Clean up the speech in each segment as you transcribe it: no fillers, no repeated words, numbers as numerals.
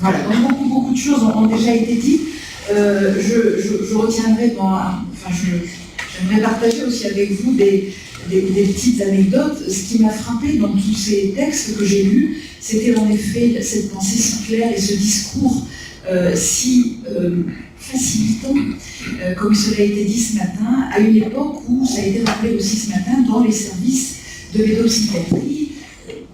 Voilà, donc beaucoup de choses ont déjà été dites. Je retiendrai, j'aimerais partager aussi avec vous des petites anecdotes. Ce qui m'a frappé dans tous ces textes que j'ai lus, c'était en effet cette pensée si claire et ce discours si facilitant, comme cela a été dit ce matin, à une époque où, ça a été rappelé aussi ce matin, dans les services de pédopsychiatrie,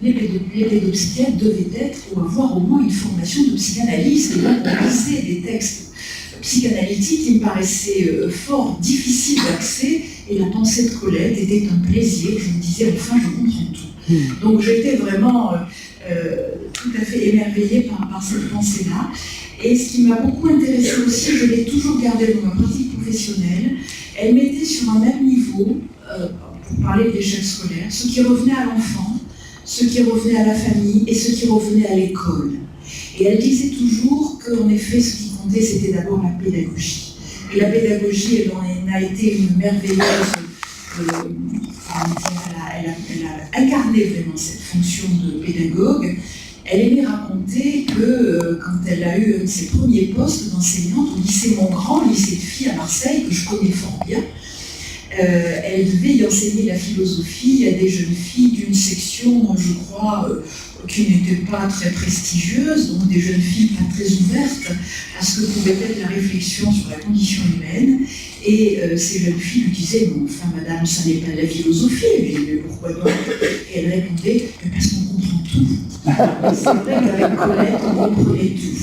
les pédopsychiatres devaient être ou avoir au moins une formation de psychanalyse, et donc on lisait des textes psychanalytiques qui me paraissaient fort difficiles d'accès, et la pensée de Colette était un plaisir. Je me disais, enfin, je comprends tout. Donc j'étais vraiment tout à fait émerveillée par cette pensée-là. Et ce qui m'a beaucoup intéressée aussi, je l'ai toujours gardée dans ma pratique professionnelle, elle mettait sur un même niveau, pour parler de l'échec scolaire, ce qui revenait à l'enfant, ce qui revenait à la famille et ce qui revenait à l'école. Et elle disait toujours qu'en effet, ce qui comptait, c'était d'abord la pédagogie. Et la pédagogie, elle en a été une merveilleuse... elle a incarné vraiment cette fonction de pédagogue. Elle aimait raconter que quand elle a eu ses premiers postes d'enseignante au lycée Montgrand, lycée de filles à Marseille, que je connais fort bien, elle devait y enseigner la philosophie à des jeunes filles d'une section, je crois, qui n'était pas très prestigieuse, donc des jeunes filles pas très ouvertes à ce que pouvait être la réflexion sur la condition humaine. Et ces jeunes filles lui disaient, bon, enfin, madame, ça n'est pas de la philosophie. Elle dit, mais pourquoi donc? Et elle répondait, mais parce qu'on comprend tout. C'est vrai qu'avec Colette, on comprenait tout.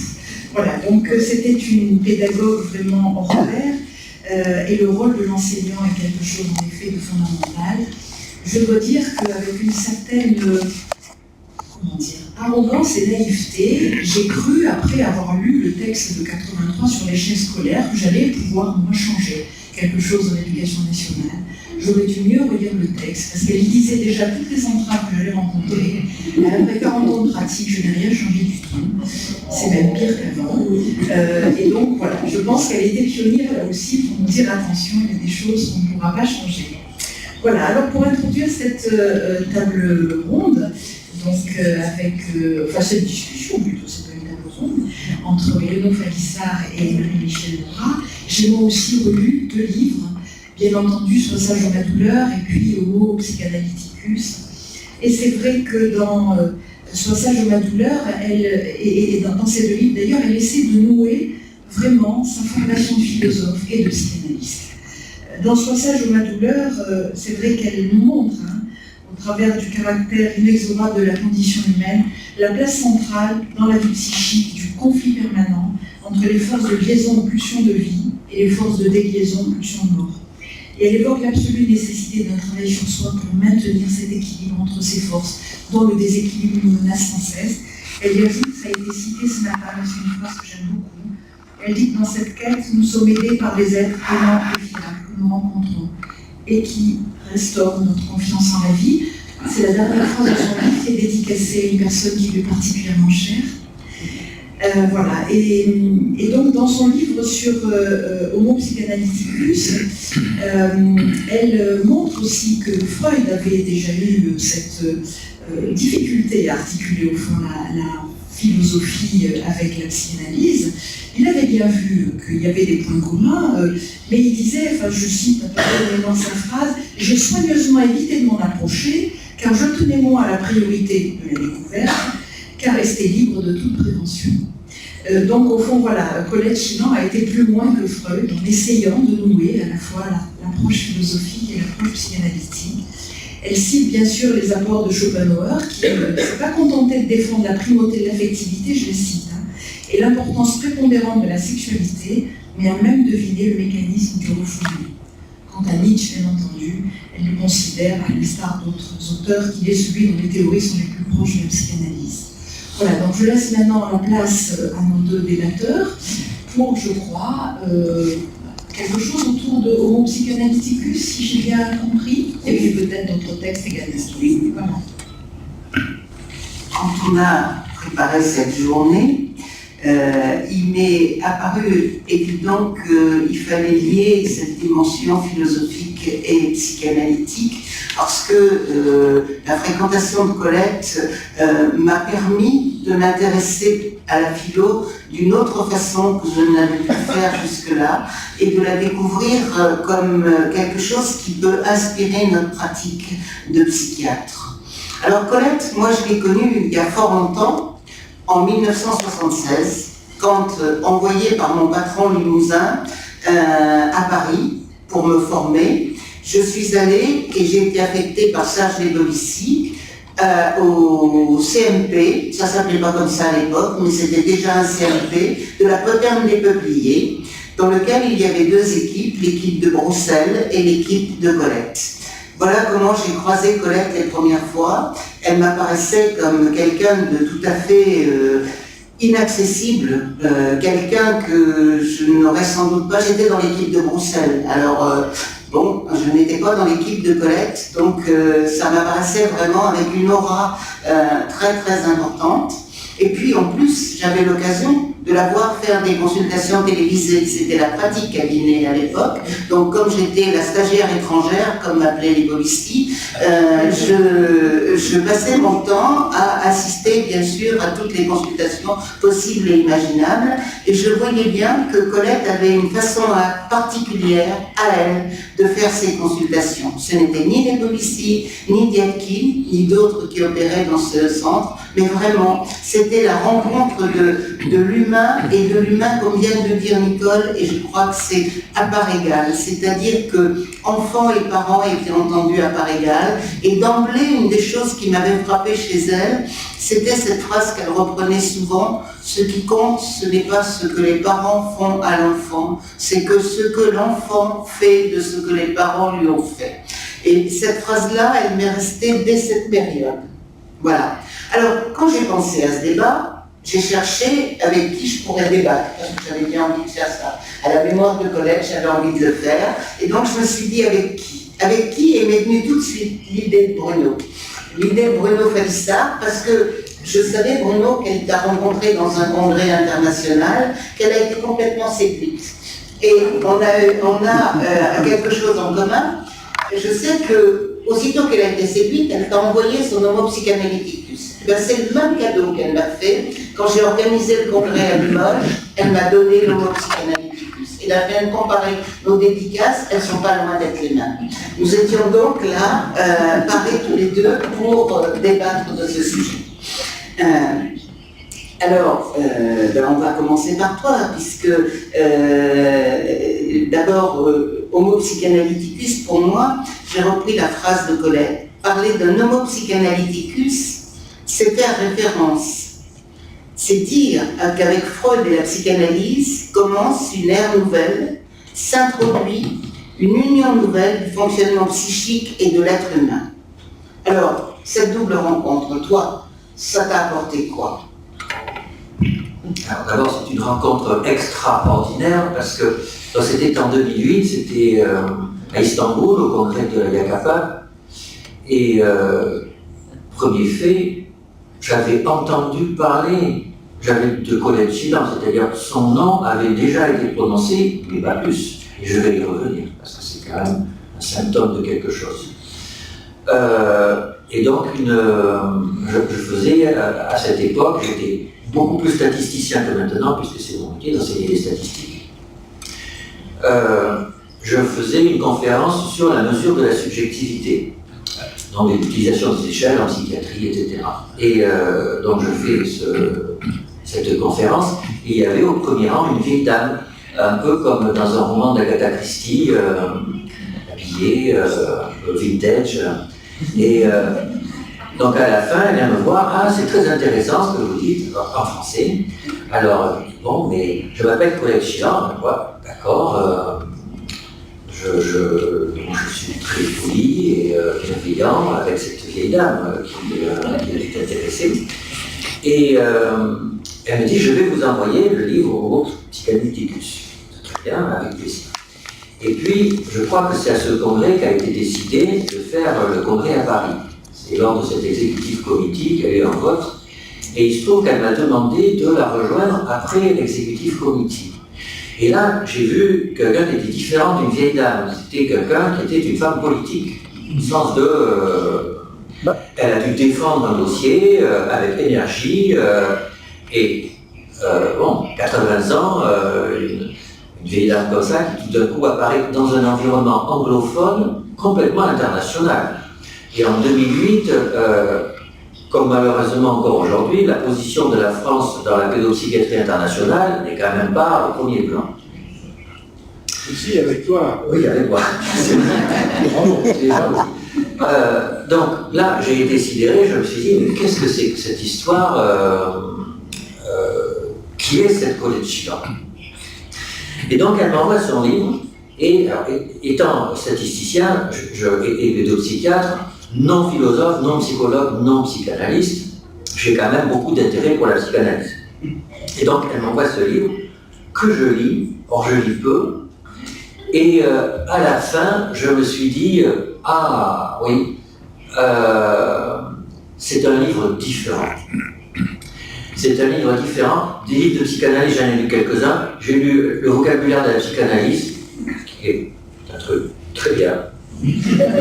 Voilà, donc c'était une pédagogue vraiment hors pair. Et le rôle de l'enseignant est quelque chose en effet de fondamental. Je dois dire qu'avec une certaine arrogance et naïveté, j'ai cru, après avoir lu le texte de 83 sur l'échec scolaire, que j'allais pouvoir moi changer quelque chose dans l'éducation nationale. J'aurais dû mieux relire le texte, parce qu'elle disait déjà toutes les entraves que j'allais rencontrer. Après 40 ans de pratique, je n'ai rien changé du tout. C'est même pire qu'avant. Et donc voilà, je pense qu'elle était pionnière là aussi pour nous dire attention, il y a des choses qu'on ne pourra pas changer. Voilà, alors pour introduire cette table ronde, donc cette discussion plutôt, c'est pas une table ronde, entre Léonore Falissard et Marie-Michel Morat, j'ai moi aussi relu 2 livres. Bien entendu, Sois sage dans la douleur et puis Homo psychanalyticus. Et c'est vrai que dans Sois sage dans la douleur, et dans ces 2 livres d'ailleurs, elle essaie de nouer vraiment sa formation de philosophe et de psychanalyste. Dans Sois sage dans la douleur, c'est vrai qu'elle nous montre, au travers du caractère inexorable de la condition humaine, la place centrale dans la vie psychique du conflit permanent entre les forces de liaison aux pulsions de vie et les forces de déliaison aux pulsions de mort. Et elle évoque l'absolue nécessité d'un travail sur soi pour maintenir cet équilibre entre ces forces, dont le déséquilibre nous menace sans cesse. Elle y ajoute, ça a été cité ce matin, c'est une phrase que j'aime beaucoup, elle dit que dans cette quête, nous sommes aidés par des êtres aimants et fiables que nous rencontrons et qui restaurent notre confiance en la vie. C'est la dernière phrase de son livre qui est dédicacée à une personne qui lui est particulièrement chère. Voilà, et donc dans son livre sur Homo psychanalyticus, elle montre aussi que Freud avait déjà eu cette difficulté à articuler au fond la philosophie avec la psychanalyse. Il avait bien vu qu'il y avait des points communs, mais il disait, enfin je cite dans sa phrase, « J'ai soigneusement évité de m'en approcher, car je tenais moins à la priorité de la découverte, qu'à rester libre de toute prévention. » Donc au fond, voilà, Colette Chilan a été plus loin que Freud en essayant de nouer à la fois l'approche philosophique et l'approche psychanalytique. Elle cite bien sûr les apports de Schopenhauer, qui ne s'est pas contenté de défendre la primauté de l'affectivité, je le cite, et l'importance prépondérante de la sexualité, mais a même deviné le mécanisme du refoulement. Quant à Nietzsche, bien entendu, elle le considère, à l'instar d'autres auteurs, qu'il est celui dont les théories sont les plus proches de la psychanalyse. Voilà, donc je laisse maintenant la place à nos 2 débatteurs pour, je crois, quelque chose autour de Homo psychanalyticus, si j'ai bien compris, et puis peut-être d'autres textes également. Oui, voilà. Quand on a préparé cette journée, il m'est apparu évident qu'il fallait lier cette dimension philosophique et psychanalytique parce que la fréquentation de Colette m'a permis de m'intéresser à la philo d'une autre façon que je n'avais pu faire jusque-là, et de la découvrir comme quelque chose qui peut inspirer notre pratique de psychiatre. Alors Colette, moi je l'ai connue il y a fort longtemps, en 1976, quand, envoyée par mon patron limousin à Paris pour me former, je suis allée et j'ai été affectée par Serge Ledovici au CMP, ça ne s'appelait pas comme ça à l'époque, mais c'était déjà un CMP, de la Poterne des Peupliers, dans lequel il y avait deux équipes, l'équipe de Bruxelles et l'équipe de Colette. Voilà comment j'ai croisé Colette les premières fois. Elle m'apparaissait comme quelqu'un de tout à fait inaccessible, quelqu'un que je n'aurais sans doute pas. J'étais dans l'équipe de Bruxelles, alors bon, je n'étais pas dans l'équipe de Colette, donc ça m'apparaissait vraiment avec une aura très très importante. Et puis en plus, j'avais l'occasion de la voir faire des consultations télévisées. C'était la pratique cabinet à l'époque. Donc comme j'étais la stagiaire étrangère, comme m'appelait Ledovici, je passais mon temps à assister bien sûr à toutes les consultations possibles et imaginables. Et je voyais bien que Colette avait une façon particulière à elle de faire ses consultations. Ce n'était ni Ledovici, ni Diatki, ni d'autres qui opéraient dans ce centre, mais vraiment, c'était la rencontre de l'humain et de l'humain, comme vient de dire Nicole, et je crois que c'est à part égale, c'est-à-dire que enfants et parents étaient entendus à part égale, et d'emblée, une des choses qui m'avait frappée chez elle, c'était cette phrase qu'elle reprenait souvent: ce qui compte, ce n'est pas ce que les parents font à l'enfant, c'est que ce que l'enfant fait de ce que les parents lui ont fait. Et cette phrase-là, elle m'est restée dès cette période. Voilà. Alors, quand j'ai pensé à ce débat, j'ai cherché avec qui je pourrais débattre, parce que j'avais bien envie de faire ça. À la mémoire de Colette, j'avais envie de le faire, et donc je me suis dit avec qui. Avec qui, et m'est venue tout de suite l'idée de Bruno. L'idée de Bruno Felissard, parce que je savais, Bruno, qu'elle t'a rencontré dans un congrès international, qu'elle a été complètement séduite. Et on a quelque chose en commun. Je sais que, aussitôt qu'elle a été séduite, elle t'a envoyé son homo psychanalyticus. Ben, c'est le même cadeau qu'elle m'a fait. Quand j'ai organisé le congrès à Limoges, elle m'a donné l'homo psychanalyticus. Et là, vient de comparer nos dédicaces, elles ne sont pas loin d'être les mêmes. Nous étions donc là, parés tous les deux, pour débattre de ce sujet. Alors, on va commencer par toi, puisque d'abord, homo psychanalyticus, pour moi, j'ai repris la phrase de Colette. Parler d'un homo psychanalyticus, c'est faire référence. C'est dire qu'avec Freud et la psychanalyse commence une ère nouvelle, s'introduit une union nouvelle du fonctionnement psychique et de l'être humain. Alors, cette double rencontre, toi, ça t'a apporté quoi? Alors d'abord, c'est une rencontre extraordinaire parce que c'était en 2008, c'était à Istanbul, au congrès de la YACAPA. Et premier fait, j'avais entendu parler, de Colette Schilling, c'est-à-dire son nom avait déjà été prononcé, mais pas plus. Et je vais y revenir parce que c'est quand même un symptôme de quelque chose. Et donc, je faisais à cette époque, j'étais beaucoup plus statisticien que maintenant, puisque c'est mon métier d'enseigner les statistiques. Je faisais une conférence sur la mesure de la subjectivité, donc l'utilisation des échelles en psychiatrie, etc. Et donc je fais cette conférence, et il y avait au premier rang une vieille dame, un peu comme dans un roman d'Agatha Christie, habillée, un peu vintage, et donc à la fin, elle vient me voir, ah c'est très intéressant ce que vous dites, en français. Alors, bon, mais je m'appelle Colette Schilling, d'accord, je suis très poli et bienveillant avec cette vieille dame qui est intéressée. Et elle me dit, je vais vous envoyer le livre Homo Psychanalyticus. Très bien, avec plaisir. Et puis, je crois que c'est à ce congrès qu'a été décidé de faire le congrès à Paris. C'est lors de cet exécutif committee qu'il y a eu un vote. Et il se trouve qu'elle m'a demandé de la rejoindre après l'exécutif committee. Et là, j'ai vu quelqu'un qui était différent d'une vieille dame. C'était quelqu'un qui était une femme politique. Au sens de... elle a dû défendre un dossier avec énergie et, 80 ans, une vieille dame comme ça qui tout d'un coup apparaît dans un environnement anglophone complètement international. Et en 2008, comme malheureusement encore aujourd'hui, la position de la France dans la pédopsychiatrie internationale n'est quand même pas au premier plan. Ici, avec toi. Oui, avec moi. Donc là, j'ai été sidéré, je me suis dit, mais qu'est-ce que c'est que cette histoire qui est cette Kolletschka? Et donc elle m'envoie son livre, et alors, étant statisticien et pédopsychiatre, non philosophe, non psychologue, non psychanalyste, j'ai quand même beaucoup d'intérêt pour la psychanalyse. Et donc elle m'envoie ce livre que je lis, or je lis peu, et à la fin, je me suis dit, ah oui, c'est un livre différent. C'est un livre différent. Des livres de psychanalyse, j'en ai lu quelques-uns. J'ai lu Le vocabulaire de la psychanalyse, qui est un truc très bien,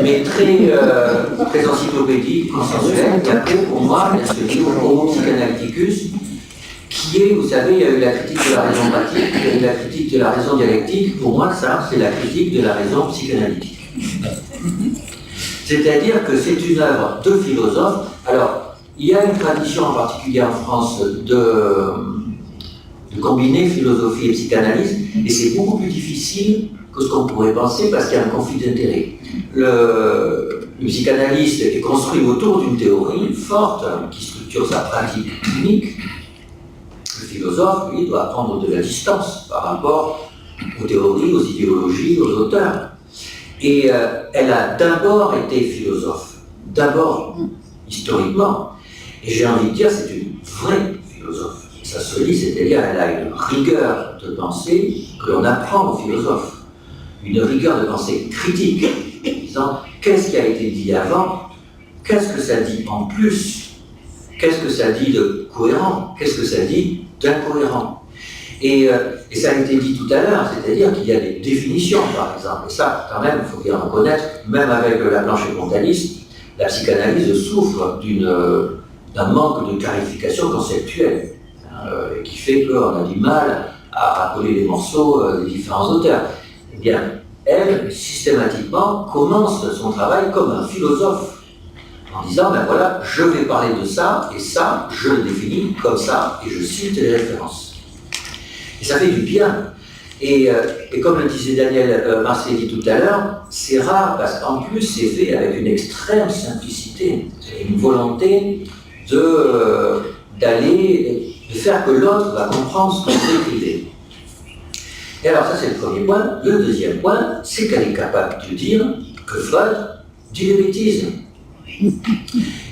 mais très encyclopédique, consensuel. Et après, pour moi, il y a ce livre Homo Psychanalyticus, qui est, vous savez, il y a eu la critique de la raison pratique, il y a eu la critique de la raison dialectique. Pour moi, ça, c'est la critique de la raison psychanalytique. C'est-à-dire que c'est une œuvre de philosophe. Alors, il y a une tradition en particulier en France de combiner philosophie et psychanalyse, et c'est beaucoup plus difficile que ce qu'on pourrait penser parce qu'il y a un conflit d'intérêts. Le psychanalyste est construit autour d'une théorie forte qui structure sa pratique clinique. Le philosophe, lui, doit prendre de la distance par rapport aux théories, aux idéologies, aux auteurs. Et elle a d'abord été philosophe, d'abord historiquement. Et j'ai envie de dire, c'est une vraie philosophe. Ça se lit, c'est-à-dire elle a une rigueur de pensée que l'on apprend aux philosophes. Une rigueur de pensée critique, en disant qu'est-ce qui a été dit avant, qu'est-ce que ça dit en plus, qu'est-ce que ça dit de cohérent, qu'est-ce que ça dit d'incohérent. Et ça a été dit tout à l'heure, c'est-à-dire qu'il y a des définitions, par exemple. Et ça, quand même, il faut bien reconnaître, même avec la planche épontaliste, la psychanalyse souffre d'un manque de clarification conceptuelle, qui fait qu'on a du mal à rappeler les morceaux des différents auteurs. Eh bien, elle, systématiquement, commence son travail comme un philosophe, en disant, ben voilà, je vais parler de ça, et ça, je le définis comme ça, et je cite les références. Et ça fait du bien. Et comme le disait Daniel Marcelli tout à l'heure, c'est rare, parce qu'en plus, c'est fait avec une extrême simplicité, une volonté de faire que l'autre va comprendre ce qu'on veut écrire. Et alors ça, c'est le premier point. Le deuxième point, c'est qu'elle est capable de dire que Freud dit des bêtises.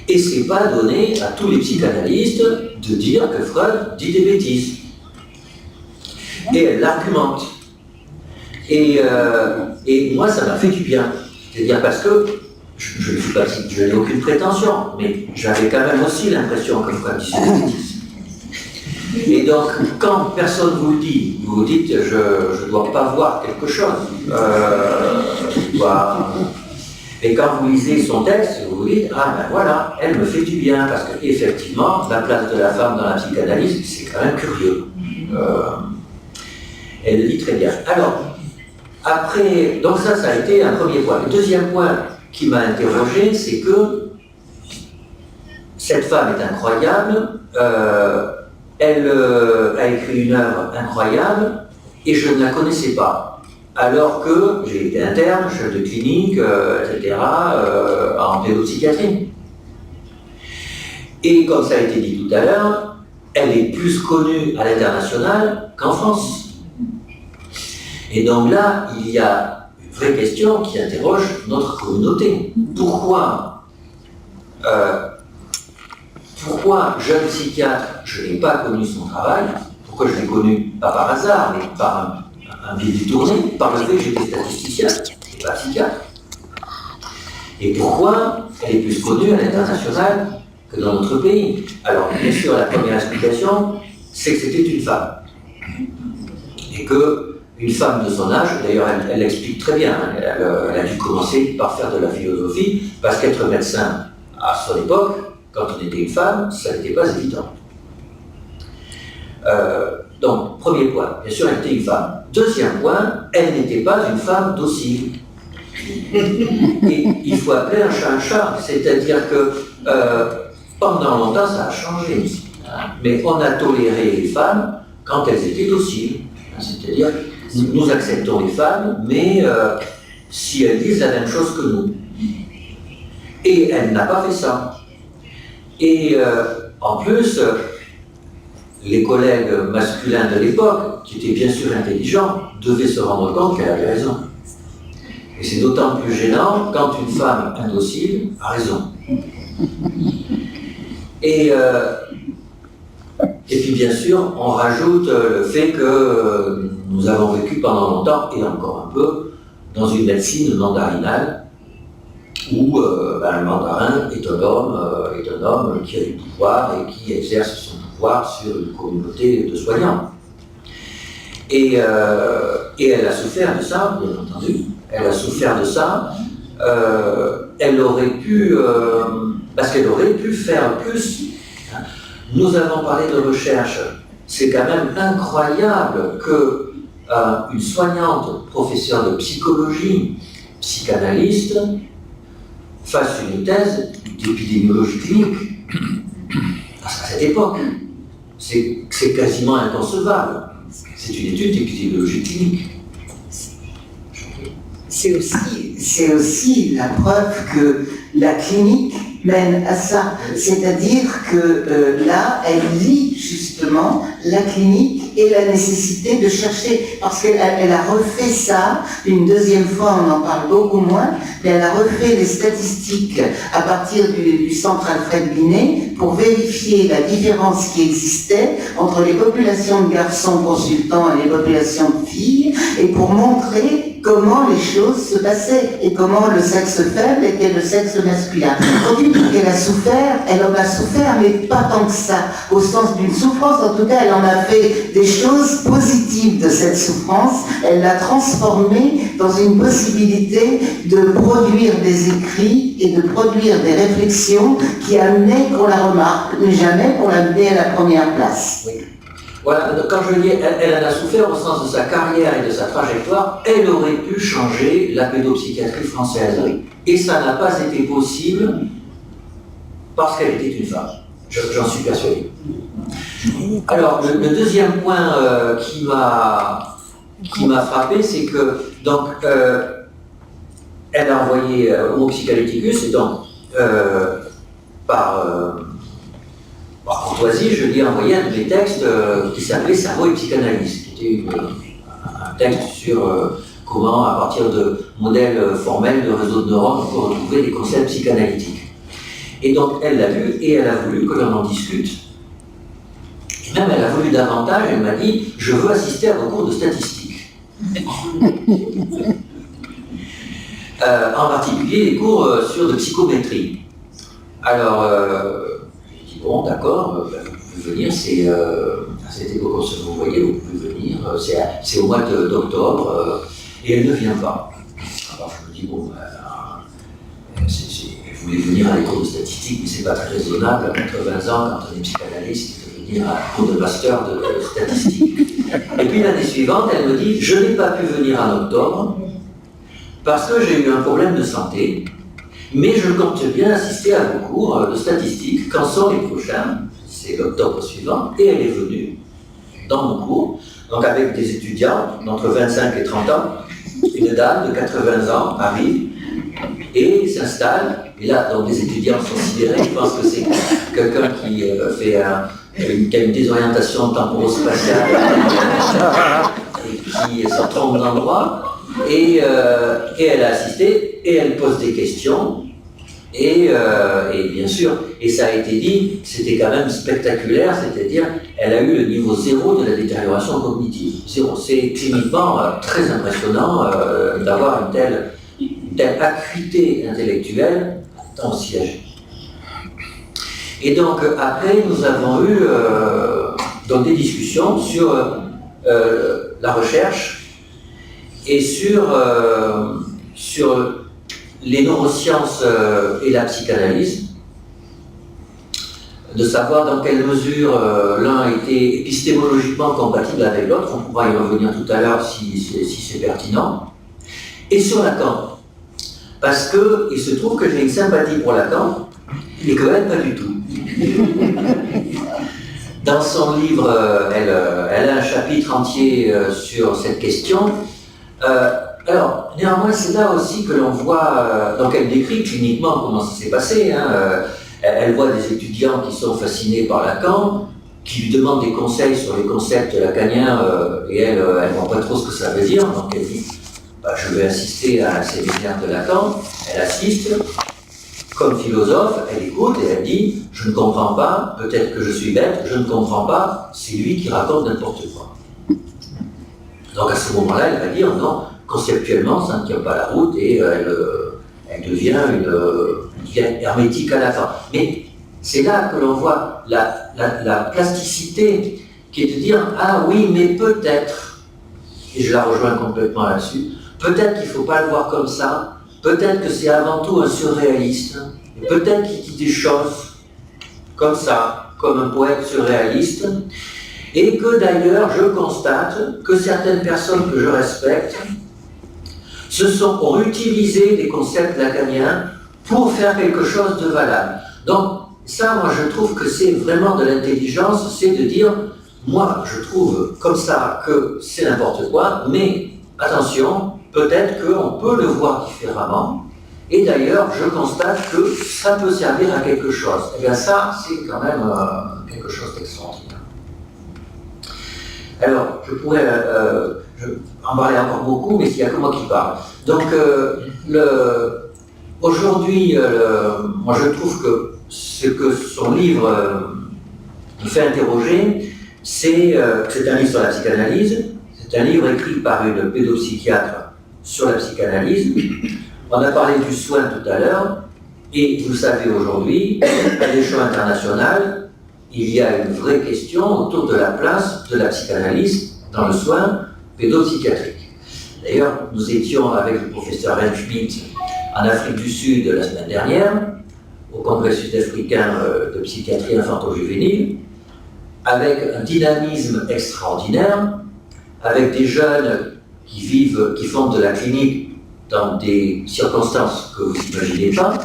Et c'est pas donné à tous les psychanalystes de dire que Freud dit des bêtises. Et elle l'argumente. Et moi, ça m'a fait du bien. C'est-à-dire parce que je n'ai aucune prétention, mais j'avais quand même aussi l'impression que Freud disait des bêtises. Et donc, quand personne vous le dit, vous vous dites, je ne dois pas voir quelque chose. Et quand vous lisez son texte, vous vous dites, ah ben voilà, elle me fait du bien, parce qu'effectivement, la place de la femme dans la psychanalyse, c'est quand même curieux. Elle le dit très bien. Alors, après, donc ça a été un premier point. Le deuxième point qui m'a interrogé, c'est que cette femme est incroyable, elle a écrit une œuvre incroyable, et je ne la connaissais pas. Alors que j'ai été interne, chef de clinique, etc., en pédopsychiatrie. Et comme ça a été dit tout à l'heure, elle est plus connue à l'international qu'en France. Et donc là, il y a une vraie question qui interroge notre communauté. Pourquoi jeune psychiatre, je n'ai pas connu son travail? Pourquoi je l'ai connu, pas par hasard, mais par un biais détourné, par le fait que j'étais statisticien et pas psychiatre? Et pourquoi elle est plus connue à l'international que dans notre pays? Alors, bien sûr, la première explication, c'est que c'était une femme. Et que une femme de son âge, d'ailleurs elle l'explique très bien, hein, elle a dû commencer par faire de la philosophie, parce qu'être médecin à son époque, quand on était une femme, ça n'était pas évident. Donc, premier point, bien sûr, elle était une femme. Deuxième point, elle n'était pas une femme docile. Et il faut appeler un chat, c'est-à-dire que pendant longtemps, ça a changé. Hein, mais on a toléré les femmes quand elles étaient dociles. Hein, c'est-à-dire, nous acceptons les femmes, mais si elles disent la même chose que nous. Et elle n'a pas fait ça. Et en plus, les collègues masculins de l'époque, qui étaient bien sûr intelligents, devaient se rendre compte qu'elle avait raison. Et c'est d'autant plus gênant quand une femme indocile a raison. Et puis bien sûr, on rajoute le fait que nous avons vécu pendant longtemps, et encore un peu, dans une médecine mandarinale, où le mandarin est un homme qui a du pouvoir et qui exerce son pouvoir sur une communauté de soignants. Et elle a souffert de ça, bien entendu. Elle a souffert de ça. Elle aurait pu, parce qu'elle aurait pu faire plus. Nous avons parlé de recherche. C'est quand même incroyable que une soignante, professeure de psychologie, psychanalyste, fasse une thèse d'épidémiologie clinique. À cette époque, c'est quasiment inconcevable. C'est une étude d'épidémiologie clinique. C'est aussi la preuve que la clinique mène à ça. C'est-à-dire que là, elle lie justement la clinique et la nécessité de chercher, parce qu'elle a refait ça une deuxième fois, on en parle beaucoup moins, mais elle a refait les statistiques à partir du centre Alfred Binet pour vérifier la différence qui existait entre les populations de garçons consultants et les populations de filles, et pour montrer comment les choses se passaient et comment le sexe faible était le sexe masculin. Quand il dit qu'elle a souffert, elle en a souffert, mais pas tant que ça, au sens d'une souffrance. En tout cas, elle en a fait des choses positives de cette souffrance. Elle l'a transformée dans une possibilité de produire des écrits et de produire des réflexions qui amenaient qu'on la remarque, mais jamais qu'on la met à la première place. Oui. Voilà, quand je dis elle en a souffert au sens de sa carrière et de sa trajectoire, elle aurait pu changer la pédopsychiatrie française. Et ça n'a pas été possible parce qu'elle était une femme. J'en suis persuadé. Alors, le deuxième point qui m'a frappé, c'est que, donc, elle a envoyé Homo Psychalyticus, et donc, par courtoisie, je lui ai envoyé un de mes textes qui s'appelait Cerveau et psychanalyse, qui était un texte sur comment, à partir de modèles formels de réseaux de neurones, on peut retrouver des concepts psychanalytiques. Et donc, elle l'a lu et elle a voulu que l'on en discute. Et même, elle a voulu davantage, elle m'a dit « Je veux assister à vos cours de statistique ». En particulier, les cours sur de psychométrie. Alors, j'ai dit « Bon, d'accord, vous pouvez venir, c'est à cette époque, vous voyez, vous pouvez venir, c'est au mois d'octobre, et elle ne vient pas. » Alors, je me dis « Bon, vous voulez venir à des cours de statistique, mais c'est pas très raisonnable à 80 ans, quand on est psychanalyste, de venir à un cours de master de statistique. » Et puis l'année suivante, elle me dit « Je n'ai pas pu venir en octobre parce que j'ai eu un problème de santé, mais je compte bien assister à vos cours de statistique. Quand sont les prochains ?» C'est l'octobre suivant, et elle est venue dans mon cours, donc avec des étudiants d'entre 25 et 30 ans. Une dame de 80 ans arrive et s'installe, et là, donc les étudiants sont sidérés, ils pensent que c'est quelqu'un qui qui a une désorientation temporo-spatiale et qui se trompe d'endroit, et elle a assisté, et elle pose des questions, et bien sûr, et ça a été dit, c'était quand même spectaculaire, c'est-à-dire, elle a eu le niveau 0 de la détérioration cognitive. 0. C'est cliniquement très impressionnant d'avoir une telle acuité intellectuelle tant si âgée. Et donc, après, nous avons eu donc des discussions sur la recherche et sur les neurosciences et la psychanalyse, de savoir dans quelle mesure l'un était épistémologiquement compatible avec l'autre, on pourra y revenir tout à l'heure si c'est pertinent, et sur Lacan. Parce qu'il se trouve que j'ai une sympathie pour Lacan, et que elle, pas du tout. Dans son livre, elle a un chapitre entier sur cette question. Alors, néanmoins, c'est là aussi que l'on voit, donc elle décrit cliniquement comment ça s'est passé. Elle voit des étudiants qui sont fascinés par Lacan, qui lui demandent des conseils sur les concepts lacaniens, et elle ne voit pas trop ce que ça veut dire, donc elle dit je vais assister à un séminaire de Lacan. Elle assiste, comme philosophe, elle écoute et elle dit je ne comprends pas, peut-être que je suis bête, je ne comprends pas, c'est lui qui raconte n'importe quoi. Donc à ce moment-là, elle va dire non, conceptuellement, ça ne tient pas la route et elle devient hermétique à Lacan. Mais c'est là que l'on voit la plasticité qui est de dire ah oui, mais peut-être, et je la rejoins complètement là-dessus, peut-être qu'il ne faut pas le voir comme ça, peut-être que c'est avant tout un surréaliste, et peut-être qu'il dit des choses comme ça, comme un poète surréaliste, et que d'ailleurs je constate que certaines personnes que je respecte ont utilisé des concepts lacaniens pour faire quelque chose de valable. Donc ça, moi je trouve que c'est vraiment de l'intelligence, c'est de dire, moi je trouve comme ça que c'est n'importe quoi, mais attention, peut-être qu'on peut le voir différemment, et d'ailleurs je constate que ça peut servir à quelque chose. Et bien ça, c'est quand même quelque chose d'extraordinaire. Alors, je pourrais en parler encore beaucoup, mais il n'y a que moi qui parle. Donc, aujourd'hui, moi je trouve que ce que son livre me fait interroger, c'est un livre sur la psychanalyse, c'est un livre écrit par une pédopsychiatre sur la psychanalyse. On a parlé du soin tout à l'heure, et vous savez aujourd'hui, à l'échelon international, il y a une vraie question autour de la place de la psychanalyse dans le soin pédopsychiatrique. D'ailleurs, nous étions avec le professeur Renschmidt en Afrique du Sud la semaine dernière, au Congrès sud-africain de psychiatrie infanto-juvénile, avec un dynamisme extraordinaire, avec des jeunes qui font de la clinique dans des circonstances que vous n'imaginez pas,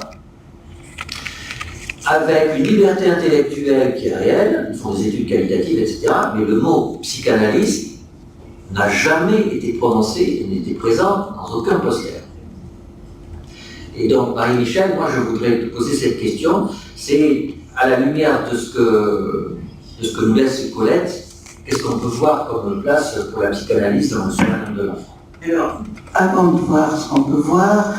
avec une liberté intellectuelle qui est réelle, ils font des études qualitatives, etc., mais le mot psychanalyste n'a jamais été prononcé et n'était présent dans aucun poster. Et donc, Marie-Michel, moi je voudrais te poser cette question, c'est à la lumière de ce que nous laisse Colette, qu'est-ce qu'on peut voir comme place pour la psychanalyse dans le soin de l'enfant? Alors, avant de voir ce qu'on peut voir,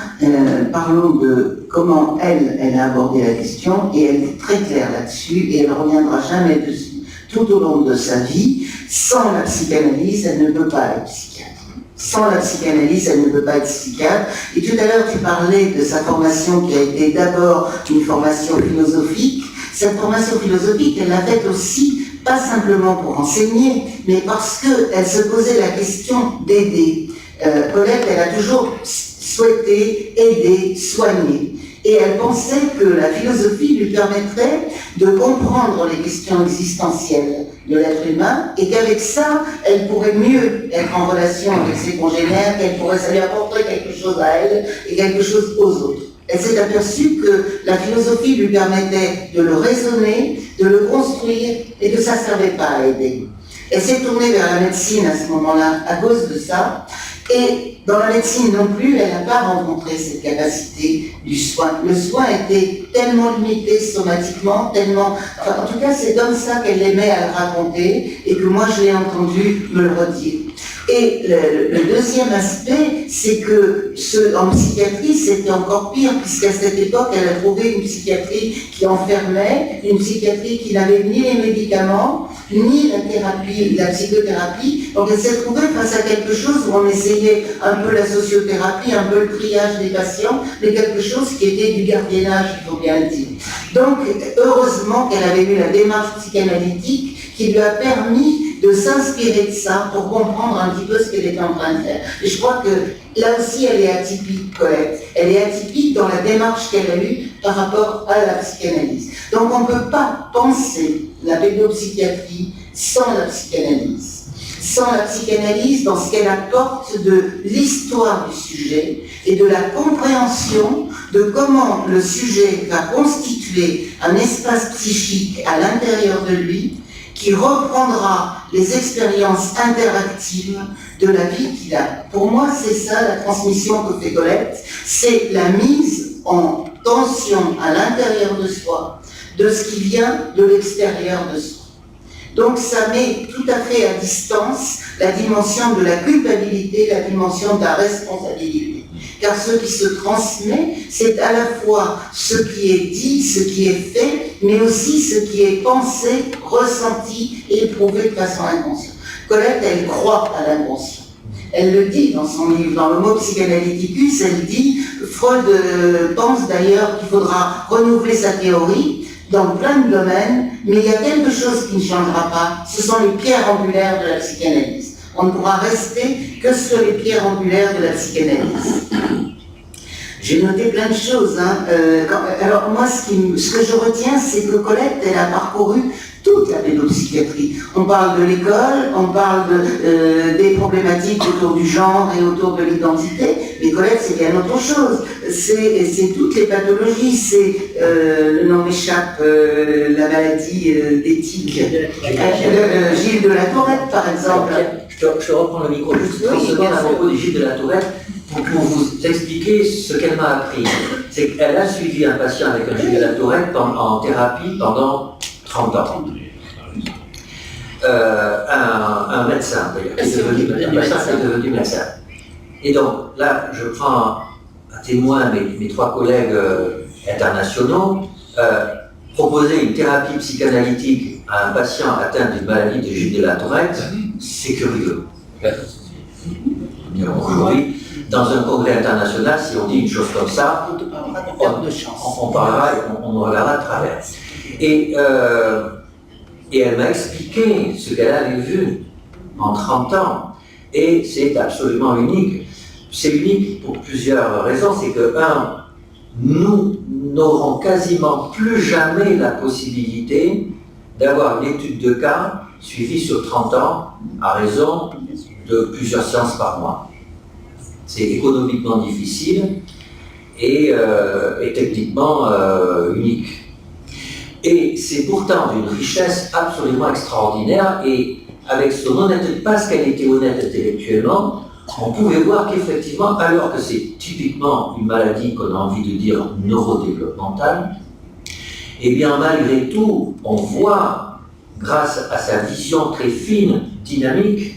parlons de comment elle a abordé la question, et elle est très claire là-dessus, et elle ne reviendra jamais dessus tout au long de sa vie. Sans la psychanalyse, elle ne peut pas être psychiatre. Sans la psychanalyse, elle ne peut pas être psychiatre. Et tout à l'heure, tu parlais de sa formation qui a été d'abord une formation philosophique. Cette formation philosophique, elle l'a faite aussi, pas simplement pour enseigner, mais parce qu'elle se posait la question d'aider. Colette, elle a toujours souhaité aider, soigner. Et elle pensait que la philosophie lui permettrait de comprendre les questions existentielles de l'être humain et qu'avec ça, elle pourrait mieux être en relation avec ses congénères, ça lui apporterait quelque chose à elle et quelque chose aux autres. Elle s'est aperçue que la philosophie lui permettait de le raisonner, de le construire et que ça ne servait pas à aider. Elle s'est tournée vers la médecine à ce moment-là à cause de ça. Et dans la médecine non plus, elle n'a pas rencontré cette capacité du soin. Le soin était tellement limité somatiquement, en tout cas c'est comme ça qu'elle aimait à le raconter et que moi je l'ai entendu me le redire. Et le deuxième aspect, c'est que en psychiatrie, c'était encore pire, puisqu'à cette époque, elle a trouvé une psychiatrie qui enfermait, une psychiatrie qui n'avait ni les médicaments, ni la thérapie, la psychothérapie. Donc elle s'est trouvée face à quelque chose où on essayait un peu la sociothérapie, un peu le triage des patients, mais quelque chose qui était du gardiennage, il faut bien le dire. Donc, heureusement qu'elle avait eu la démarche psychanalytique qui lui a permis de s'inspirer de ça pour comprendre un petit peu ce qu'elle était en train de faire. Et je crois que là aussi, elle est atypique, Colette. Elle est atypique dans la démarche qu'elle a eue par rapport à la psychanalyse. Donc on ne peut pas penser la pédopsychiatrie sans la psychanalyse. Sans la psychanalyse dans ce qu'elle apporte de l'histoire du sujet et de la compréhension de comment le sujet va constituer un espace psychique à l'intérieur de lui qui reprendra les expériences interactives de la vie qu'il a. Pour moi, c'est ça la transmission que fait Colette, c'est la mise en tension à l'intérieur de soi de ce qui vient de l'extérieur de soi. Donc ça met tout à fait à distance la dimension de la culpabilité, la dimension de la responsabilité. Car ce qui se transmet, c'est à la fois ce qui est dit, ce qui est fait, mais aussi ce qui est pensé, ressenti et éprouvé de façon inconsciente. Colette, elle croit à l'inconscient. Elle le dit dans son livre, dans l'Homo Psychanalyticus, elle dit, Freud pense d'ailleurs qu'il faudra renouveler sa théorie, dans plein de domaines, mais il y a quelque chose qui ne changera pas, ce sont les pierres angulaires de la psychanalyse. On ne pourra rester que sur les pierres angulaires de la psychanalyse. J'ai noté plein de choses. Alors moi, ce que je retiens, c'est que Colette, elle a parcouru toute la pédopsychiatrie. On parle de l'école, on parle des problématiques autour du genre et autour de l'identité, mais Colette, c'est bien autre chose. C'est toutes les pathologies, c'est, le nom m'échappe, la maladie d'éthique. Gilles de la Tourette, par exemple. Je reprends le micro juste 30 secondes à propos de Gilles de la Tourette pour vous expliquer ce qu'elle m'a appris. C'est qu'elle a suivi un patient avec un Gilles de la Tourette en thérapie pendant 30 ans. Un médecin, d'ailleurs, qui est devenu médecin. Et donc, là, je prends à témoin mes trois collègues internationaux, proposer une thérapie psychanalytique à un patient atteint d'une maladie de Gilles de la Tourette, c'est curieux. Aujourd'hui, dans un congrès international, si on dit une chose comme ça, on parlera et on regardera de travers. Et elle m'a expliqué ce qu'elle avait vu en 30 ans, et c'est absolument unique. C'est unique pour plusieurs raisons. C'est que, nous n'aurons quasiment plus jamais la possibilité d'avoir une étude de cas suivie sur 30 ans à raison de plusieurs séances par mois. C'est économiquement difficile et techniquement unique. Et c'est pourtant d'une richesse absolument extraordinaire, et avec son honnêteté, parce qu'elle était honnête intellectuellement, on pouvait voir qu'effectivement, alors que c'est typiquement une maladie qu'on a envie de dire neurodéveloppementale, eh bien malgré tout, on voit, grâce à sa vision très fine, dynamique,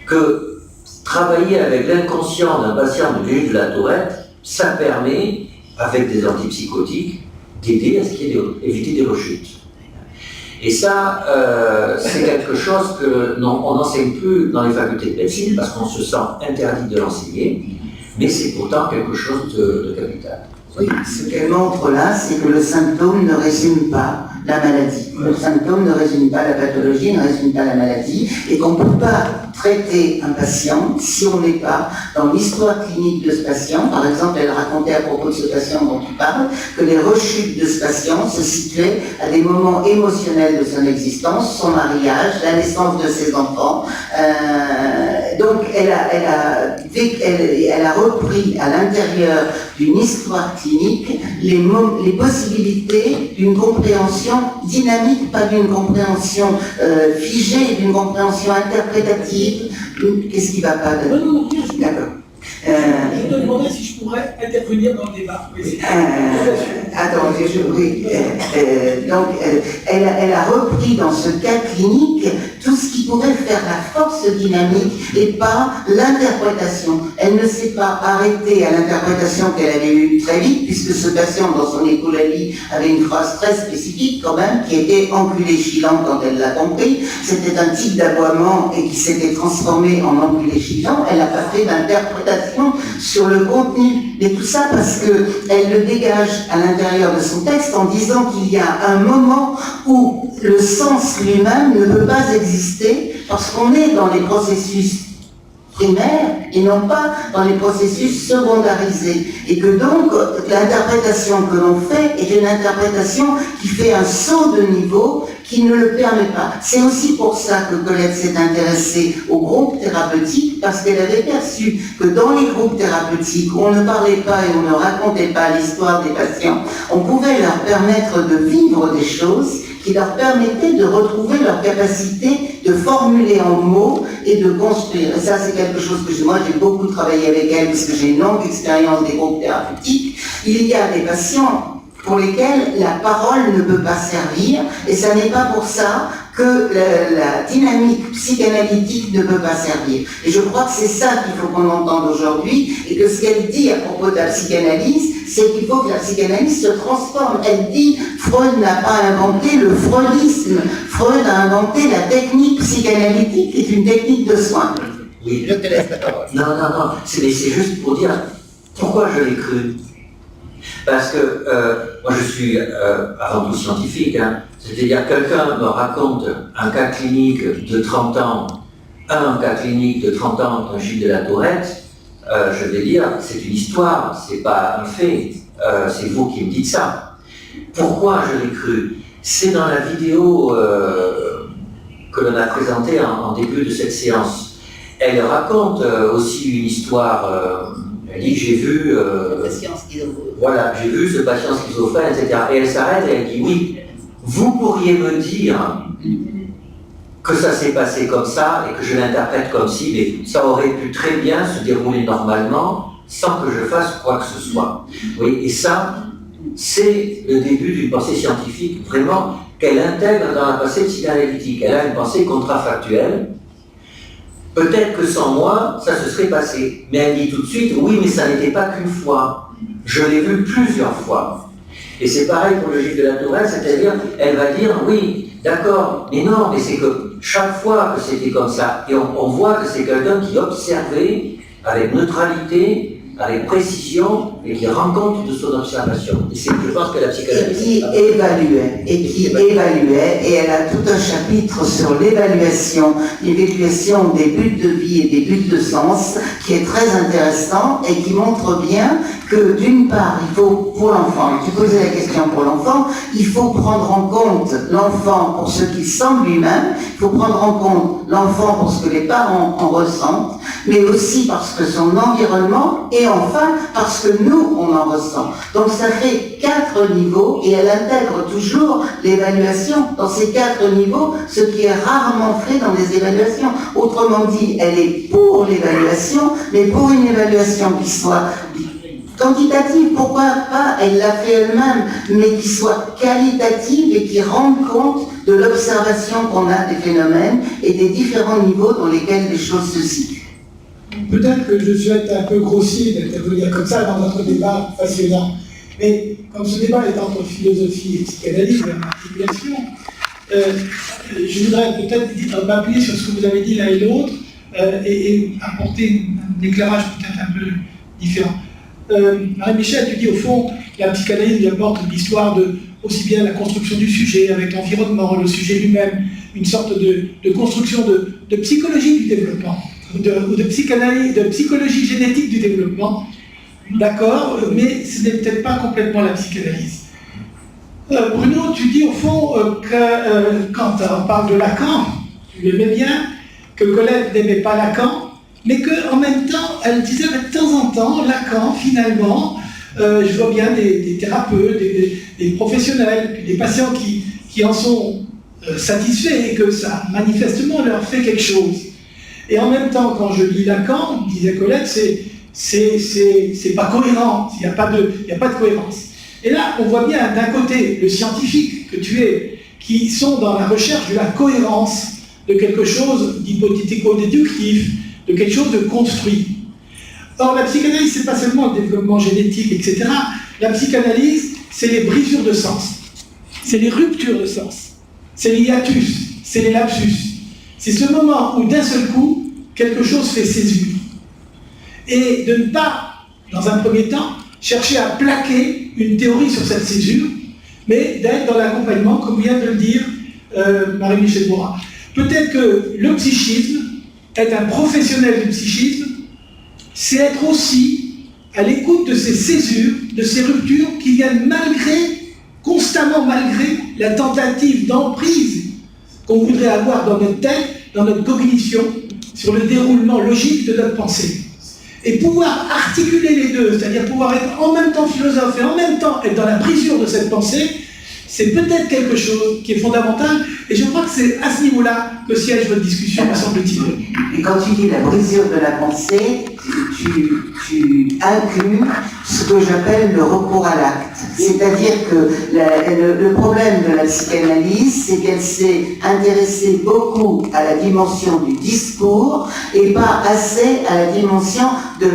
que travailler avec l'inconscient d'un patient de Gilles de la Tourette, ça permet, avec des antipsychotiques, d'aider à ce qu'il y ait éviter des rechutes. Et ça, c'est quelque chose que on n'enseigne plus dans les facultés de médecine parce qu'on se sent interdit de l'enseigner, mais c'est pourtant quelque chose de capital. Oui, ce qu'elle montre là, c'est que le symptôme ne résume pas la maladie. Le symptôme ne résume pas la pathologie, ne résume pas la maladie, et qu'on ne peut pas traiter un patient si on n'est pas dans l'histoire clinique de ce patient. Par exemple, elle racontait à propos de ce patient dont tu parles, que les rechutes de ce patient se situaient à des moments émotionnels de son existence, son mariage, la naissance de ses enfants. Donc elle a repris à l'intérieur d'une histoire clinique les possibilités d'une compréhension dynamique, pas d'une compréhension figée, d'une compréhension interprétative. Qu'est-ce qui ne va pas de... Non, d'accord. Je me demandais si je pourrais intervenir dans le débat. Attendez, oui. Donc, elle a repris dans ce cas clinique tout ce qui pourrait faire la force dynamique et pas l'interprétation. Elle ne s'est pas arrêtée à l'interprétation qu'elle avait eue très vite, puisque ce patient, dans son écholalie, avait une phrase très spécifique quand même, qui était enculé chilant quand elle l'a compris. C'était un type d'aboiement et qui s'était transformé en enculé chilant. Elle n'a pas fait d'interprétation sur le contenu, mais tout ça parce qu'elle le dégage à l'intérieur l'intérieur de son texte en disant qu'il y a un moment où le sens lui-même ne peut pas exister parce qu'on est dans les processus primaires et non pas dans les processus secondarisés. Et que donc, l'interprétation que l'on fait est une interprétation qui fait un saut de niveau qui ne le permet pas. C'est aussi pour ça que Colette s'est intéressée aux groupes thérapeutiques, parce qu'elle avait perçu que dans les groupes thérapeutiques, où on ne parlait pas et on ne racontait pas l'histoire des patients, on pouvait leur permettre de vivre des choses qui leur permettaient de retrouver leur capacité de formuler en mots et de construire. Et ça, c'est quelque chose que moi, j'ai beaucoup travaillé avec elle, parce que j'ai une longue expérience des groupes thérapeutiques. Il y a des patients pour lesquels la parole ne peut pas servir, et ça n'est pas pour ça que la dynamique psychanalytique ne peut pas servir. Et je crois que c'est ça qu'il faut qu'on entende aujourd'hui, et que ce qu'elle dit à propos de la psychanalyse, c'est qu'il faut que la psychanalyse se transforme. Elle dit, Freud n'a pas inventé le freudisme, Freud a inventé la technique psychanalytique, qui est une technique de soin. Oui. Je te laisse la parole. Non, c'est juste pour dire pourquoi je l'ai cru. Parce que moi je suis avant tout scientifique, hein, c'est-à-dire quelqu'un me raconte un cas clinique de 30 ans, un cas clinique de 30 ans d'un Gilles de la Tourette, je vais dire c'est une histoire, c'est pas un fait, c'est vous qui me dites ça. Pourquoi je l'ai cru? C'est dans la vidéo que l'on a présentée en début de cette séance. Elle raconte aussi une histoire. Elle dit, j'ai vu, voilà, j'ai vu ce patient schizophrène, etc. Et elle s'arrête et elle dit, oui, vous pourriez me dire que ça s'est passé comme ça et que je l'interprète comme si, mais ça aurait pu très bien se dérouler normalement sans que je fasse quoi que ce soit. Oui, et ça, c'est le début d'une pensée scientifique, vraiment, qu'elle intègre dans la pensée psychanalytique. Elle a une pensée contrafactuelle. Peut-être que sans moi, ça se serait passé. Mais elle dit tout de suite, oui, mais ça n'était pas qu'une fois. Je l'ai vu plusieurs fois. Et c'est pareil pour le Gilles de la Tourette, c'est-à-dire, elle va dire, oui, d'accord, mais non, mais c'est que chaque fois que c'était comme ça, et on voit que c'est quelqu'un qui observait avec neutralité, avec précision, et qui rend compte de son observation. Et c'est, je pense que la psychanalyse... Et qui évaluait, et elle a tout un chapitre sur l'évaluation des buts de vie et des buts de sens, qui est très intéressant, et qui montre bien que d'une part, il faut, pour l'enfant, tu posais la question pour l'enfant, il faut prendre en compte l'enfant pour ce qu'il sent lui-même, il faut prendre en compte l'enfant pour ce que les parents en ressentent, mais aussi parce que son environnement, et enfin parce que nous, on en ressent. Donc ça fait 4 niveaux, et elle intègre toujours l'évaluation dans ces 4 niveaux, ce qui est rarement fait dans les évaluations. Autrement dit, elle est pour l'évaluation, mais pour une évaluation qui soit quantitative, pourquoi pas, elle l'a fait elle-même, mais qui soit qualitative et qui rende compte de l'observation qu'on a des phénomènes et des différents niveaux dans lesquels les choses se situent. Peut-être que je suis un peu grossier d'intervenir comme ça dans notre débat passionnant, mais comme ce débat est entre philosophie et psychanalyse, et articulation, je voudrais peut-être m'appuyer sur ce que vous avez dit l'un et l'autre et apporter un éclairage peut-être un peu différent. Marie-Michel, tu dis au fond, la psychanalyse apporte l'histoire de aussi bien la construction du sujet avec l'environnement, le sujet lui-même, une sorte de construction de psychologie du développement, ou de psychanalyse, de psychologie génétique du développement. D'accord, mais ce n'est peut-être pas complètement la psychanalyse. Bruno, tu dis au fond que quand on parle de Lacan, tu l'aimais bien, que Colette n'aimait pas Lacan, mais qu'en même temps, elle disait de temps en temps, Lacan, finalement, je vois bien des thérapeutes, des professionnels, des patients qui en sont satisfaits et que ça, manifestement, leur fait quelque chose. Et en même temps, quand je lis Lacan, disait Colette, c'est pas cohérent, il n'y a pas de cohérence. Et là, on voit bien d'un côté le scientifique que tu es, qui sont dans la recherche de la cohérence de quelque chose d'hypothético-déductif, de quelque chose de construit. Or, la psychanalyse, c'est pas seulement le développement génétique, etc. La psychanalyse, c'est les brisures de sens, c'est les ruptures de sens, c'est les hiatus, c'est les lapsus. C'est ce moment où, d'un seul coup, quelque chose fait césure. Et de ne pas, dans un premier temps, chercher à plaquer une théorie sur cette césure, mais d'être dans l'accompagnement, comme vient de le dire Marie-Michel Bourrat. Peut-être que le psychisme, être un professionnel du psychisme, c'est être aussi à l'écoute de ces césures, de ces ruptures qui viennent constamment malgré la tentative d'emprise qu'on voudrait avoir dans notre tête, dans notre cognition, sur le déroulement logique de notre pensée. Et pouvoir articuler les deux, c'est-à-dire pouvoir être en même temps philosophe et en même temps être dans la brisure de cette pensée, c'est peut-être quelque chose qui est fondamental, et je crois que c'est à ce niveau-là que siège votre discussion, me semble-t-il. Et quand tu dis la brisure de la pensée, tu inclus ce que j'appelle le recours à l'acte. C'est-à-dire que le problème de la psychanalyse, c'est qu'elle s'est intéressée beaucoup à la dimension du discours et pas assez à la dimension de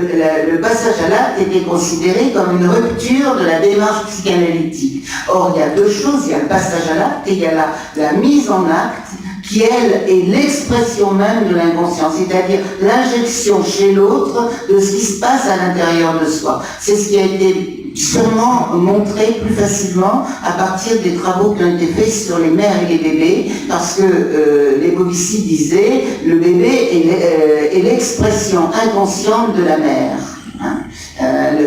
le passage à l'acte était considéré comme une rupture de la démarche psychanalytique. Or, il y a deux choses, il y a le passage à l'acte et il y a la mise en acte qui, elle, est l'expression même de l'inconscient, c'est-à-dire l'injection chez l'autre de ce qui se passe à l'intérieur de soi. C'est ce qui a été sûrement montré plus facilement à partir des travaux qui ont été faits sur les mères et les bébés, parce que les Bovici disaient le bébé est l'expression inconsciente de la mère. Hein.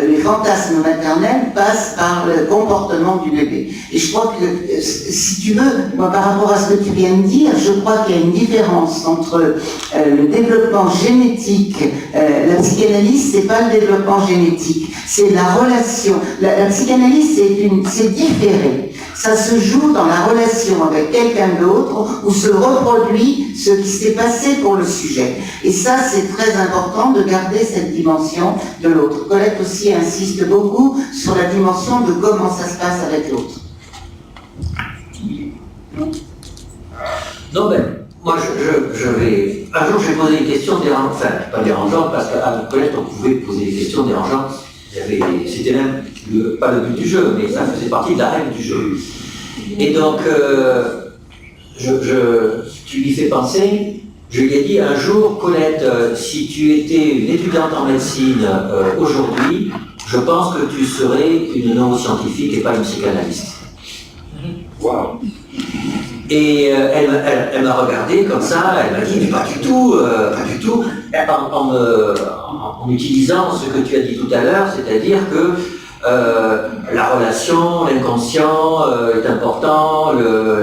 Les fantasmes maternels passent par le comportement du bébé. Et je crois que, si tu veux, moi, par rapport à ce que tu viens de dire, je crois qu'il y a une différence entre le développement génétique. La psychanalyse, c'est pas le développement génétique, c'est la relation. La psychanalyse, c'est différé. Ça se joue dans la relation avec quelqu'un d'autre où se reproduit ce qui s'est passé pour le sujet. Et ça, c'est très important de garder cette dimension de l'autre. Colette aussi insiste beaucoup sur la dimension de comment ça se passe avec l'autre. Non, ben, moi, je vais... Un jour, je vais poser une question dérangeante, enfin, pas dérangeante, parce qu'avec Colette, on pouvait poser des questions dérangeantes. C'était même pas le but du jeu, mais ça faisait partie de la règle du jeu. Et donc, tu lui fais penser, je lui ai dit un jour, Colette, si tu étais une étudiante en médecine aujourd'hui, je pense que tu serais une neuroscientifique et pas une psychanalyste. Waouh. Et elle m'a regardé comme ça, elle m'a dit, mais pas du tout, pas du tout, en utilisant ce que tu as dit tout à l'heure, c'est-à-dire que la relation, l'inconscient est important,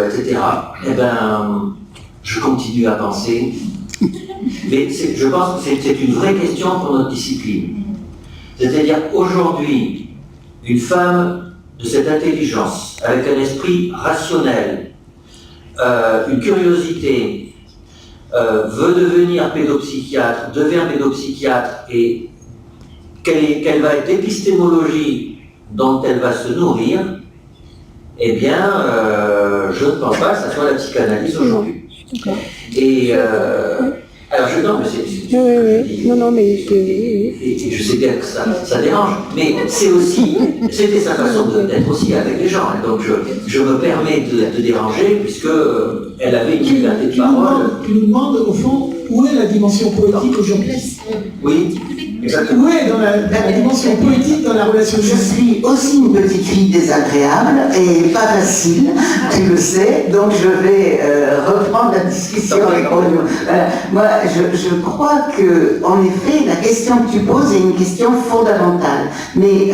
etc. Eh bien, je continue à penser, mais je pense que c'est une vraie question pour notre discipline. C'est-à-dire, aujourd'hui, une femme de cette intelligence, avec un esprit rationnel, une curiosité, veut devenir pédopsychiatre, devient pédopsychiatre, et quelle va être l'épistémologie dont elle va se nourrir, eh bien, je ne pense pas que ça soit la psychanalyse aujourd'hui. Et alors, non, mais et je sais bien que ça dérange, mais c'était sa façon d'être aussi avec les gens. Et donc, je me permets de déranger, puisque elle avait une liberté de parole. Tu nous demandes, au fond, où est la dimension poétique aujourd'hui? Oui, exactement. Où est dans la dimension poétique dans la relation Je humaine? suis aussi une petite fille désagréable et pas facile, tu le sais, donc je vais reprendre la discussion avec Bruno. Moi, je crois que, en effet, la question que tu poses est une question fondamentale. Mais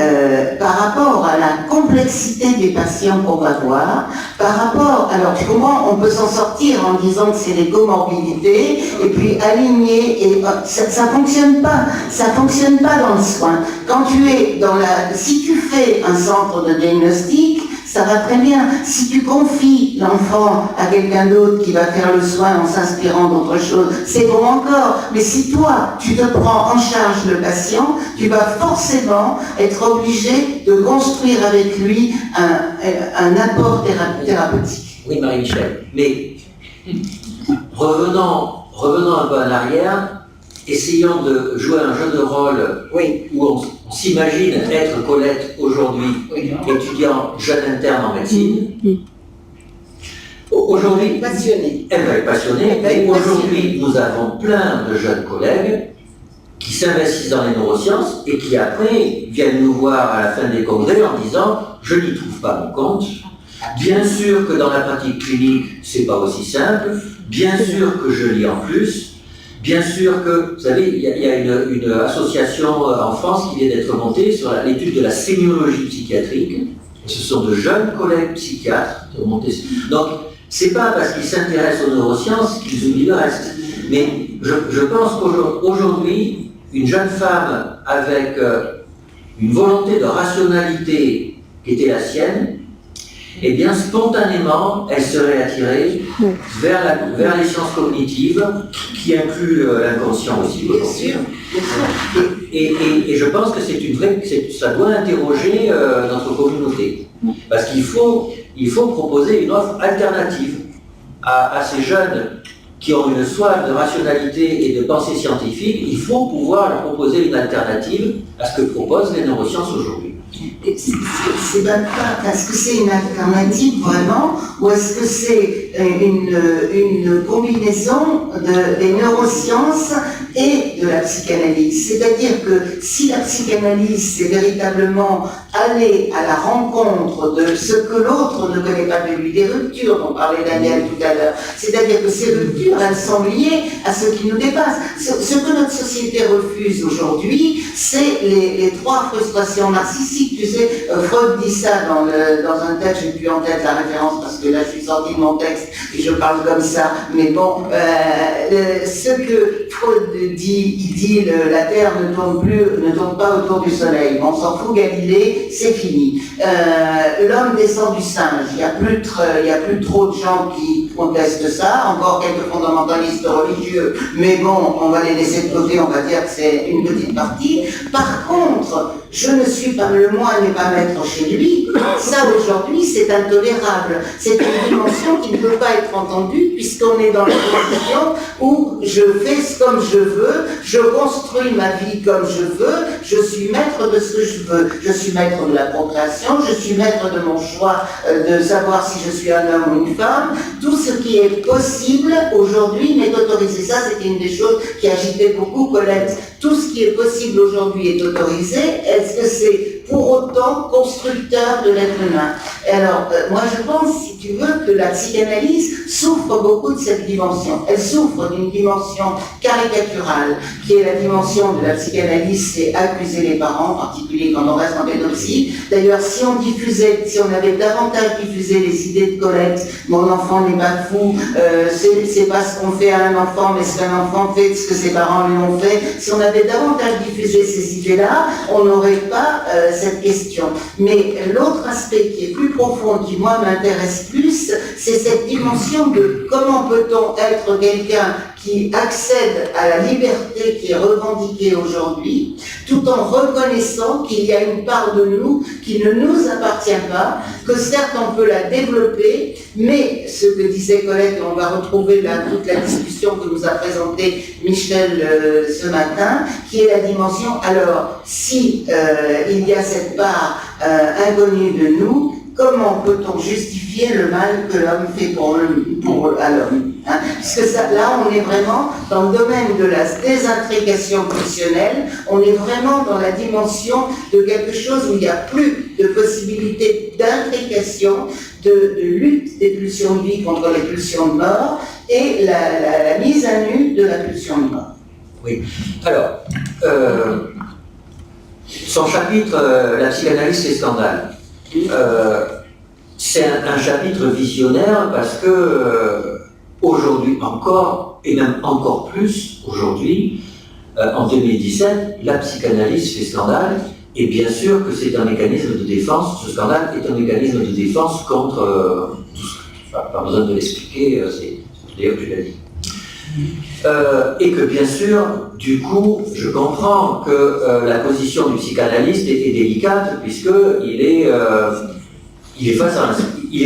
par rapport à la complexité des patients qu'on va voir, par rapport, alors tu comprends, on peut s'en sortir en disant que c'est des comorbidités, et puis aligner, et ça fonctionne pas. Ça fonctionne pas dans le soin. Quand tu es si tu fais un centre de diagnostic, ça va très bien. Si tu confies l'enfant à quelqu'un d'autre qui va faire le soin en s'inspirant d'autre chose, c'est bon encore. Mais si toi, tu te prends en charge le patient, tu vas forcément être obligé de construire avec lui un apport thérapeutique. Oui, Marie-Michel, mais revenons un peu en arrière, essayons de jouer un jeu de rôle où on s'imagine être Colette aujourd'hui, étudiant jeune interne en médecine. Aujourd'hui, elle va être passionnée, mais aujourd'hui nous avons plein de jeunes collègues qui s'investissent dans les neurosciences et qui après viennent nous voir à la fin des congrès en disant « je n'y trouve pas mon compte ». Bien sûr que dans la pratique clinique, c'est pas aussi simple. Bien sûr que je lis en plus. Bien sûr que, vous savez, il y a une association en France qui vient d'être montée sur l'étude de la sémiologie psychiatrique. Ce sont de jeunes collègues psychiatres qui ont monté. Donc, c'est pas parce qu'ils s'intéressent aux neurosciences qu'ils oublient le reste. Mais je pense qu'aujourd'hui, une jeune femme avec une volonté de rationalité qui était la sienne, eh bien, spontanément, elle serait attirée vers les sciences cognitives, qui incluent l'inconscient aussi. Bien sûr. Et je pense que ça doit interroger notre communauté. Parce qu'il faut proposer une offre alternative à ces jeunes qui ont une soif de rationalité et de pensée scientifique. Il faut pouvoir leur proposer une alternative à ce que proposent les neurosciences aujourd'hui. C'est même pas, est-ce que c'est une alternative vraiment, ou est-ce que c'est une combinaison des neurosciences et de la psychanalyse? C'est-à-dire que si la psychanalyse c'est véritablement aller à la rencontre de ce que l'autre ne connaît pas de lui, des ruptures dont parlait Daniel tout à l'heure, c'est-à-dire que ces ruptures, elles sont liées à ce qui nous dépasse. Ce que notre société refuse aujourd'hui, c'est les trois frustrations narcissiques. Tu sais, Freud dit ça dans un texte, j'ai plus en tête la référence parce que là je suis sorti de mon texte et je parle comme ça, mais bon, ce que Freud dit, il dit la Terre ne tourne pas autour du Soleil, on s'en fout, Galilée, c'est fini. L'homme descend du singe, il y a plus trop de gens qui contestent ça, encore quelques fondamentalistes religieux, mais bon, on va les laisser de côté, on va dire que c'est une petite partie. Par contre, je ne suis pas le moi n'est pas maître chez lui, ça aujourd'hui c'est intolérable. C'est une dimension qui ne peut pas être entendue puisqu'on est dans la condition où je fais comme je veux, je construis ma vie comme je veux, je suis maître de ce que je veux, je suis maître de la procréation, je suis maître de mon choix de savoir si je suis un homme ou une femme. Tout ce qui est possible aujourd'hui m'est autorisé. Ça c'était une des choses qui agitait beaucoup Colette. Tout ce qui est possible aujourd'hui est autorisé. Est-ce que c'est pour autant constructeur de l'être humain? Alors, moi je pense, si tu veux, que la psychanalyse souffre beaucoup de cette dimension. Elle souffre d'une dimension caricaturale, qui est la dimension de la psychanalyse, c'est accuser les parents, en particulier quand on reste en pédopsie. D'ailleurs, si on avait davantage diffusé les idées de Colette, mon enfant n'est pas fou, c'est pas ce qu'on fait à un enfant, mais ce qu'un enfant fait, ce que ses parents lui ont fait. Si on avait davantage diffusé ces idées-là, on n'aurait pas cette question. Mais l'autre aspect qui est plus profond, qui moi m'intéresse plus, c'est cette dimension de comment peut-on être quelqu'un qui accède à la liberté qui est revendiquée aujourd'hui, tout en reconnaissant qu'il y a une part de nous qui ne nous appartient pas, que certes on peut la développer, mais ce que disait Colette, on va retrouver là toute la discussion que nous a présentée Michel ce matin, qui est la dimension, alors si il y a cette part inconnue de nous, comment peut-on justifier le mal que l'homme fait à l'homme, hein? Puisque là, on est vraiment dans le domaine de la désintrication pulsionnelle, on est vraiment dans la dimension de quelque chose où il n'y a plus de possibilité d'intrication, de lutte des pulsions de vie contre les pulsions de mort, et la mise à nu de la pulsion de mort. Oui. Alors, son chapitre, la psychanalyse et scandale. C'est un chapitre visionnaire parce que aujourd'hui encore, et même encore plus aujourd'hui, en 2017, la psychanalyse fait scandale, et bien sûr que c'est un mécanisme de défense, ce scandale est un mécanisme de défense contre tout ça. Pas besoin de l'expliquer, d'ailleurs tu l'as dit. Et que bien sûr, du coup, je comprends que la position du psychanalyste est délicate puisqu'il est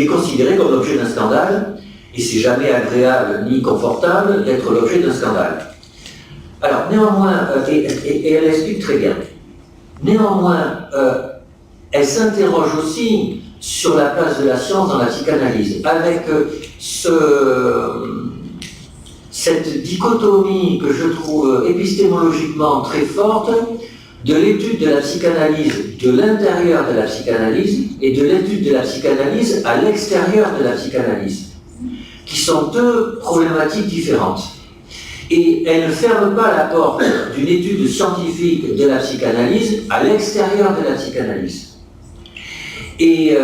considéré comme l'objet d'un scandale et c'est jamais agréable ni confortable d'être l'objet d'un scandale. Alors néanmoins, et elle explique très bien, néanmoins, elle s'interroge aussi sur la place de la science dans la psychanalyse avec cette cette dichotomie que je trouve épistémologiquement très forte de l'étude de la psychanalyse de l'intérieur de la psychanalyse et de l'étude de la psychanalyse à l'extérieur de la psychanalyse, qui sont deux problématiques différentes. Et elle ne ferme pas la porte d'une étude scientifique de la psychanalyse à l'extérieur de la psychanalyse. Et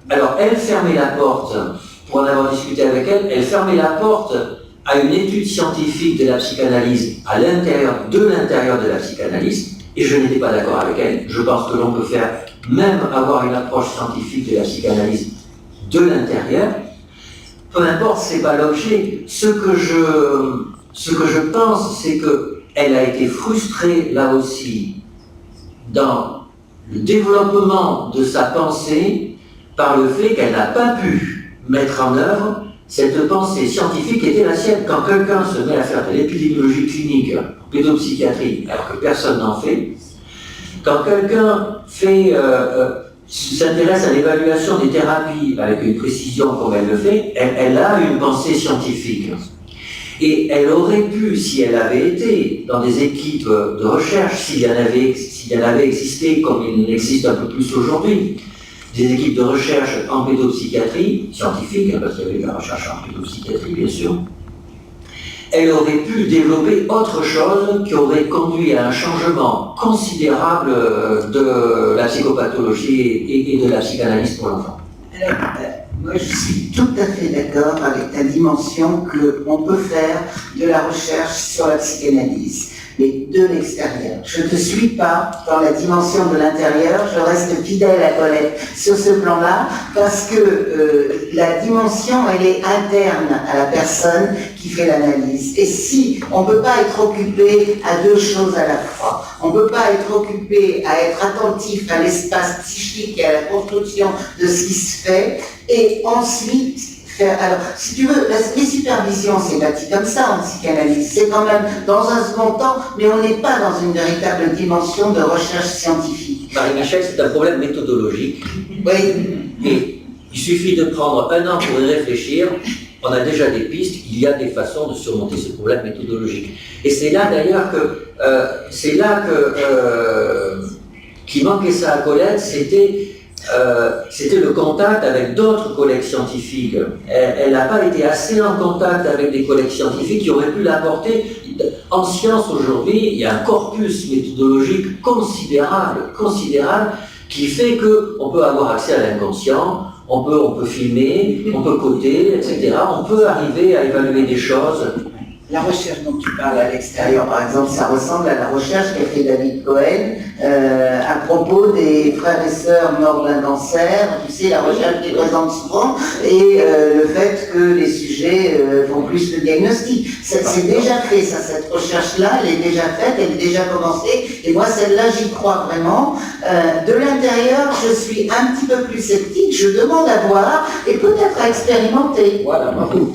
alors, elle fermait la porte, pour en avoir discuté avec elle, elle fermait la porte à une étude scientifique de la psychanalyse à l'intérieur de la psychanalyse, et je n'étais pas d'accord avec elle. Je pense que l'on peut faire, même avoir une approche scientifique de la psychanalyse de l'intérieur. Peu importe, c'est pas l'objet. Ce que je pense, c'est qu'elle a été frustrée, là aussi, dans le développement de sa pensée, par le fait qu'elle n'a pas pu mettre en œuvre cette pensée scientifique qui était la sienne. Quand quelqu'un se met à faire de l'épidémiologie clinique en pédopsychiatrie, alors que personne n'en fait, quand quelqu'un s'intéresse à l'évaluation des thérapies avec une précision comme elle le fait, elle a une pensée scientifique. Et elle aurait pu, si elle avait été dans des équipes de recherche, s'il y en avait existé comme il existe un peu plus aujourd'hui, des équipes de recherche en pédopsychiatrie, scientifique, parce qu'il y avait de la recherche en pédopsychiatrie, bien sûr, elle aurait pu développer autre chose qui aurait conduit à un changement considérable de la psychopathologie et de la psychanalyse pour l'enfant. Alors, moi je suis tout à fait d'accord avec ta dimension qu'on peut faire de la recherche sur la psychanalyse, mais de l'extérieur. Je ne te suis pas dans la dimension de l'intérieur, je reste fidèle à Colette sur ce plan-là, parce que la dimension, elle est interne à la personne qui fait l'analyse. Et si on ne peut pas être occupé à deux choses à la fois, on ne peut pas être occupé à être attentif à l'espace psychique et à la construction de ce qui se fait, et ensuite faire... Alors, si tu veux, les supervisions, c'est bâti comme ça en psychanalyse. C'est quand même dans un second temps, mais on n'est pas dans une véritable dimension de recherche scientifique. Marie-Michel, c'est un problème méthodologique. Oui. Et il suffit de prendre un an pour y réfléchir. On a déjà des pistes, il y a des façons de surmonter ce problème méthodologique. Et c'est là d'ailleurs qui manquait ça à Colette, c'était le contact avec d'autres collègues scientifiques. Elle n'a pas été assez en contact avec des collègues scientifiques qui auraient pu l'apporter. En science aujourd'hui, il y a un corpus méthodologique considérable, qui fait qu'on peut avoir accès à l'inconscient, on peut filmer, on peut coder, etc. On peut arriver à évaluer des choses. La recherche dont tu parles à l'extérieur, par exemple, ça ressemble à la recherche qu'a fait David Cohen à propos des frères et sœurs morts d'un cancer. Tu sais, la recherche qui est présente souvent, et le fait que les sujets font plus de diagnostic. C'est déjà fait, ça, cette recherche-là, elle est déjà faite, elle est déjà commencée, et moi, celle-là, j'y crois vraiment. De l'intérieur, je suis un petit peu plus sceptique, je demande à voir, et peut-être à expérimenter. Voilà, bravo.